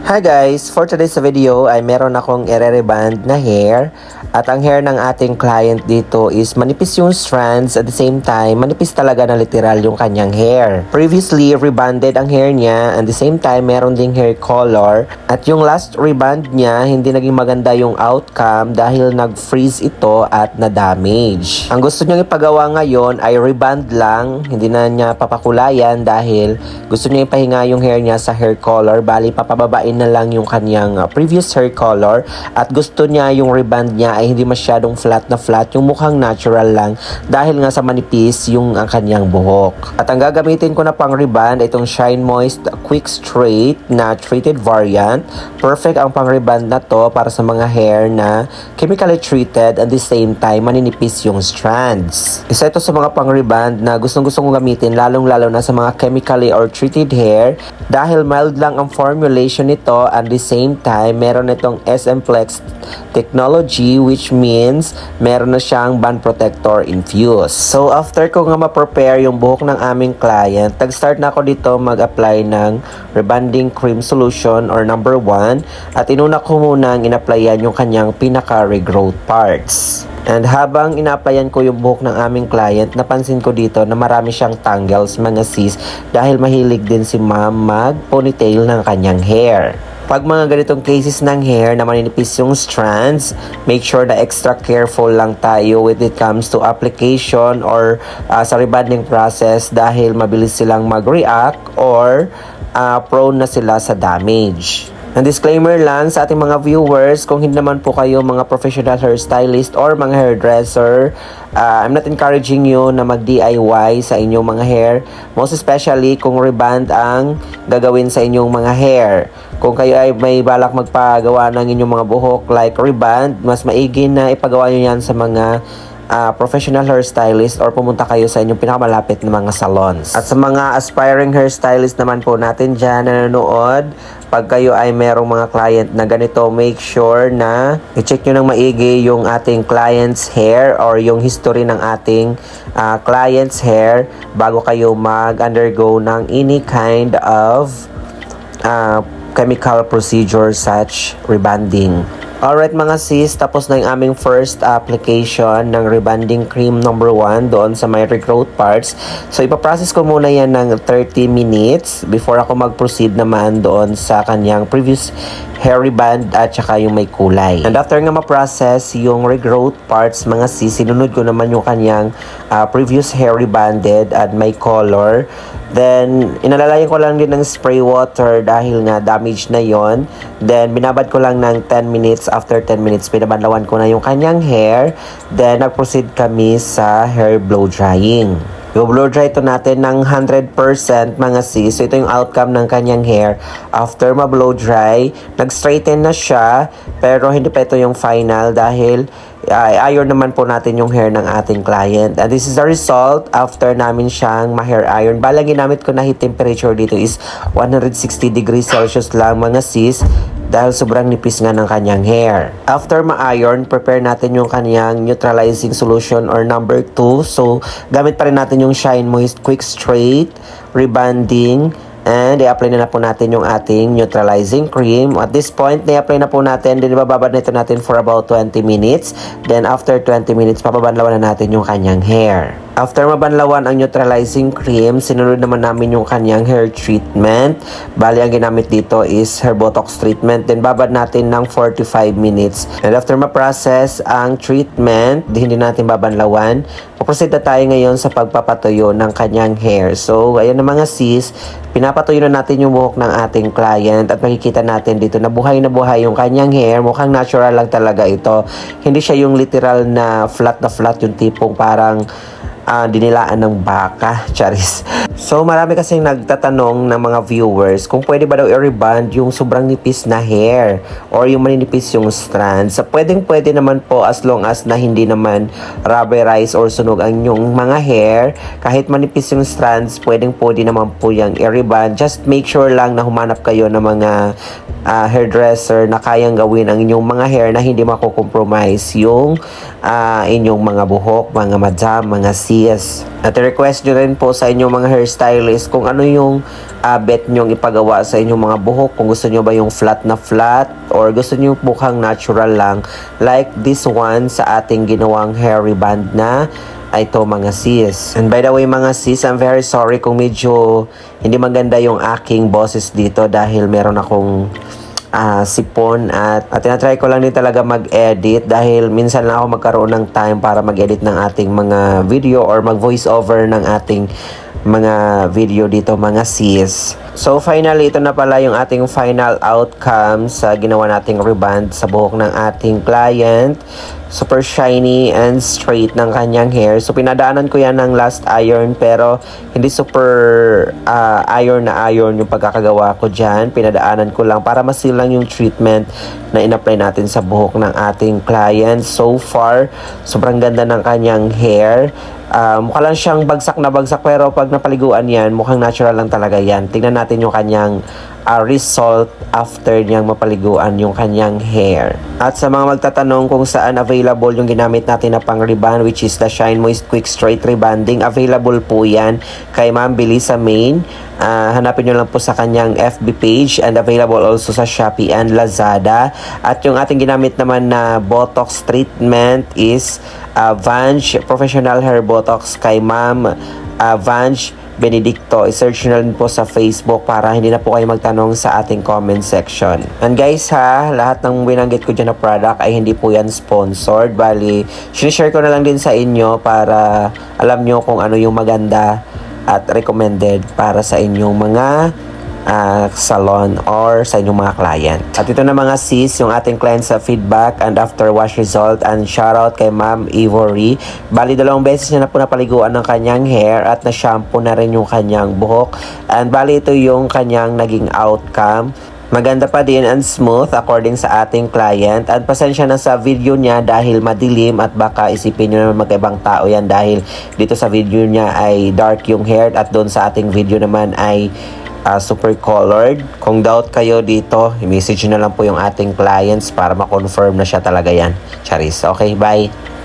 Hi guys! For today's video ay meron akong ire-reband na hair at ang hair ng ating client dito is manipis yung strands at the same time manipis talaga na literal yung kanyang hair. Previously, rebanded ang hair niya and the same time meron ding hair color at yung last reband niya hindi naging maganda yung outcome dahil nag-freeze ito at na-damage. Ang gusto niyang ipagawa ngayon ay reband lang, hindi na niya papakulayan dahil gusto niya ipahinga yung hair niya sa hair color, bali papababain na lang yung kanyang previous hair color at gusto niya yung reband niya ay hindi masyadong flat na flat, yung mukhang natural lang dahil nga sa manipis yung ang kanyang buhok. At ang gagamitin ko na pang reband itong Shine Moist Quick Straight na treated variant. Perfect ang pang reband na to para sa mga hair na chemically treated at the same time maninipis yung strands. Isa ito sa mga pang reband na gustong-gusto kong gamitin lalong-lalo na sa mga chemically or treated hair dahil mild lang ang formulation nito at the same time meron itong SM Flex technology which means meron na siyang band protector infused. So after ko nga ma-prepare yung buhok ng aming client, nag-start na ako dito mag-apply ng rebanding cream solution or number 1 at inuna ko munang in-applyan yung kanyang pinaka-regrowth parts. And habang ina-applyan ko yung buhok ng aming client, napansin ko dito na marami siyang tangles mga sis dahil mahilig din si ma'am mag-ponytail ng kanyang hair. Pag mga ganitong cases ng hair na maninipis yung strands, make sure na extra careful lang tayo when it comes to application or sa rebanding process dahil mabilis silang mag-react or prone na sila sa damage. Ang disclaimer lang sa ating mga viewers, kung hindi naman po kayo mga professional hairstylist or mga hairdresser, I'm not encouraging you na mag-DIY sa inyong mga hair, most especially kung reband ang gagawin sa inyong mga hair. Kung kayo ay may balak magpagawa ng inyong mga buhok like reband, mas maigi na ipagawa nyo yan sa mga professional hairstylist or pumunta kayo sa inyong pinakamalapit na mga salons. At sa mga aspiring hairstylist naman po natin dyan na nanonood, pag kayo ay merong mga client na ganito, make sure na i-check nyo ng maigi yung ating client's hair or yung history ng ating client's hair bago kayo mag-undergo ng any kind of chemical procedure such rebanding. Alright mga sis, tapos na yung aming first application ng rebanding cream number 1 doon sa my regrowth parts. So ipaprocess ko muna yan ng 30 minutes before ako mag-proceed naman doon sa kanyang previous hair reband at saka yung may kulay. And after nga ma-process yung regrowth parts mga sis, sinunod ko naman yung kanyang previous hair rebanded at may color. Then, inalalayan ko lang din ng spray water dahil nga damage na yon. Then, binabad ko lang ng 10 minutes. After 10 minutes, pinabanlawan ko na yung kanyang hair. Then, nag-proceed kami sa hair blow drying. I-blow dry ito natin ng 100% mga sis. So, ito yung outcome ng kanyang hair. After ma-blow dry, nag-straighten na siya. Pero hindi pa ito yung final dahil iron naman po natin yung hair ng ating client. And this is the result after namin siyang ma-hair iron. Balang ginamit ko na heat temperature dito is 160 degrees Celsius lang mga sis dahil sobrang nipis nga ng kanyang hair. After ma-iron, prepare natin yung kanyang neutralizing solution or number 2. So, gamit pa rin natin yung Shine Moist Quick Straight, rebanding, and i-apply na po natin yung ating neutralizing cream. At this point, i-apply na po natin. Then, ibababad na ito natin for about 20 minutes. Then, after 20 minutes, papabanlawan na natin yung kanyang hair. After mabanlawan ang neutralizing cream, sinunod naman namin yung kanyang hair treatment. Bali, ang ginamit dito is hair botox treatment. Then, babad natin ng 45 minutes. And after ma-process ang treatment, hindi natin babanlawan. Proceed na tayo ngayon sa pagpapatuyo ng kanyang hair. So, ayan na mga sis, pinapatuyo na natin yung buhok ng ating client at makikita natin dito na buhay yung kanyang hair. Mukhang natural lang talaga ito. Hindi siya yung literal na flat yung tipong parang dinilaan ng baka, charis. So, marami kasing nagtatanong ng mga viewers kung pwede ba daw i-reband yung sobrang nipis na hair or yung maninipis yung strands. So, pwede naman po as long as na hindi naman rubberize or sunog ang yung mga hair. Kahit manipis yung strands, pwede naman po yung i-reband. Just make sure lang na humanap kayo ng mga hairdresser na kayang gawin ang inyong mga hair na hindi mako-compromise yung inyong mga buhok, mga madam, mga sis. sis. At request nyo rin po sa inyong mga hairstylist kung ano yung bet nyong ipagawa sa inyong mga buhok. Kung gusto nyo ba yung flat na flat or gusto nyo mukhang natural lang like this one sa ating ginawang hair reband na ito mga sis. And by the way mga sis, I'm very sorry kung medyo hindi maganda yung aking boses dito dahil meron akong sipon at tinatry ko lang din talaga mag-edit dahil minsan lang ako magkaroon ng time para mag-edit ng ating mga video or mag-voice over ng ating mga video dito mga sis. So finally, ito na pala yung ating final outcome sa ginawa nating reband sa buhok ng ating client. Super shiny and straight ng kanyang hair. So pinadaanan ko yan ng last iron pero hindi super iron na iron yung pagkakagawa ko dyan. Pinadaanan ko lang para masil lang yung treatment na in-apply natin sa buhok ng ating client. So far, sobrang ganda ng kanyang hair. Mukha lang siyang bagsak na bagsak pero pag napaliguan yan, mukhang natural lang talaga yan. Tingnan natin yung kanyang result after niyang mapaliguan yung kanyang hair. At sa mga magtatanong kung saan available yung ginamit natin na pang reband which is the Shine Moist Quick Straight Rebanding, available po yan kay Ma'am Belisa Main. Hanapin nyo lang po sa kanyang FB page and available also sa Shopee and Lazada. At yung ating ginamit naman na Botox treatment is Vange Professional Hair Botox kay Ma'am Vange Benedicto. I-search nyo rin po sa Facebook para hindi na po kayo magtanong sa ating comment section. And guys ha, lahat ng binanggit ko dyan na product ay hindi po yan sponsored. Bali, share ko na lang din sa inyo para alam nyo kung ano yung maganda at recommended para sa inyong mga salon or sa inyong mga client. At ito na mga sis, yung ating client sa feedback and after wash result, and shoutout kay Ma'am Ivory. Bali 2 beses niya na po napaliguan ng kanyang hair at na-shampoo na rin yung kanyang buhok. And bali ito yung kanyang naging outcome. Maganda pa din and smooth according sa ating client. At pasensya na sa video niya dahil madilim at baka isipin nyo naman magkaibang tao yan dahil dito sa video niya ay dark yung hair at doon sa ating video naman ay super colored. Kung doubt kayo dito, i-message na lang po yung ating clients para ma-confirm na siya talaga yan. Charis. Okay, bye!